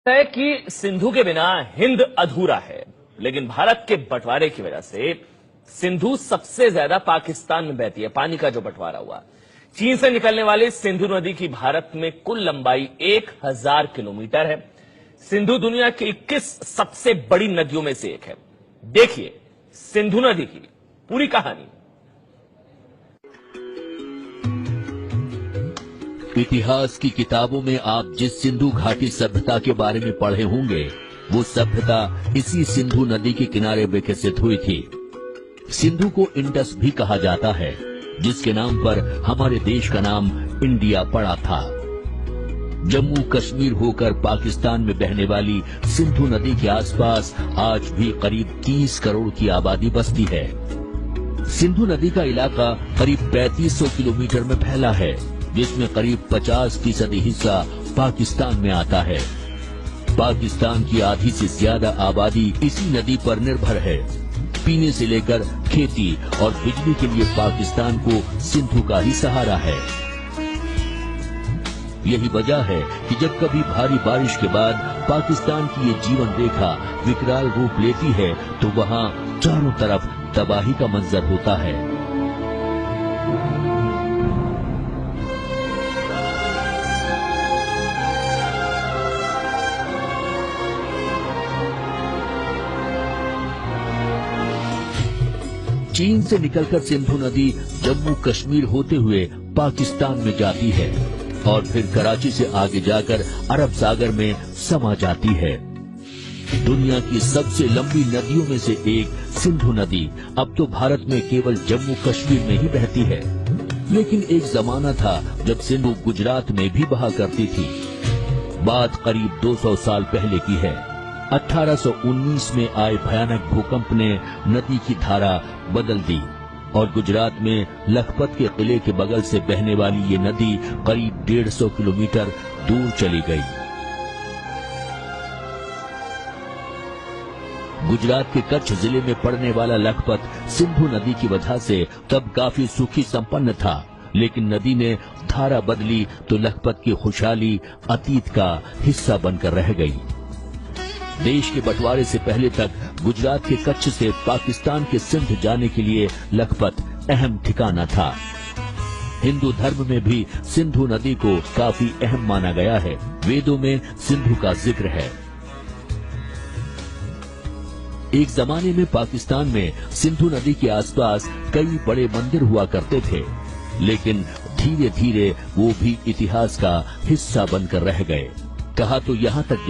है कि सिंधु के बिना हिंद अधूरा है, लेकिन भारत के बंटवारे की वजह से सिंधु सबसे ज्यादा पाकिस्तान में बहती है। पानी का जो बंटवारा हुआ, चीन से निकलने वाली सिंधु नदी की भारत में कुल लंबाई 1000 किलोमीटर है। सिंधु दुनिया की 21 सबसे बड़ी नदियों में से एक है। देखिए सिंधु नदी की पूरी कहानी। इतिहास की किताबों में आप जिस सिंधु घाटी सभ्यता के बारे में पढ़े होंगे, वो सभ्यता इसी सिंधु नदी के किनारे विकसित हुई थी। सिंधु को इंडस भी कहा जाता है, जिसके नाम पर हमारे देश का नाम इंडिया पड़ा था। जम्मू कश्मीर होकर पाकिस्तान में बहने वाली सिंधु नदी के आसपास आज भी करीब 30 करोड़ की आबादी बसती है। सिंधु नदी का इलाका करीब 3500 किलोमीटर में फैला है, जिसमें करीब 50% हिस्सा पाकिस्तान में आता है। पाकिस्तान की आधी से ज्यादा आबादी इसी नदी पर निर्भर है। पीने से लेकर खेती और बिजली के लिए पाकिस्तान को सिंधु का ही सहारा है। यही वजह है कि जब कभी भारी बारिश के बाद पाकिस्तान की ये जीवन रेखा विकराल रूप लेती है, तो वहाँ चारों तरफ तबाही का मंजर होता है। चीन से निकलकर सिंधु नदी जम्मू कश्मीर होते हुए पाकिस्तान में जाती है और फिर कराची से आगे जाकर अरब सागर में समा जाती है। दुनिया की सबसे लंबी नदियों में से एक सिंधु नदी अब तो भारत में केवल जम्मू कश्मीर में ही बहती है, लेकिन एक जमाना था जब सिंधु गुजरात में भी बहा करती थी। बात करीब 200 साल पहले की है। 1819 में आए भयानक भूकंप ने नदी की धारा बदल दी और गुजरात में लखपत के किले के बगल से बहने वाली ये नदी करीब 150 किलोमीटर दूर चली गई। गुजरात के कच्छ जिले में पड़ने वाला लखपत सिंधु नदी की वजह से तब काफी सुखी संपन्न था, लेकिन नदी ने धारा बदली तो लखपत की खुशहाली अतीत का हिस्सा बनकर रह गई। देश के बंटवारे से पहले तक गुजरात के कच्छ से पाकिस्तान के सिंध जाने के लिए लखपत अहम ठिकाना था। हिंदू धर्म में भी सिंधु नदी को काफी अहम माना गया है। वेदों में सिंधु का जिक्र है। एक जमाने में पाकिस्तान में सिंधु नदी के आसपास कई बड़े मंदिर हुआ करते थे, लेकिन धीरे धीरे वो भी इतिहास का हिस्सा बनकर रह गए। कहा तो यहाँ तक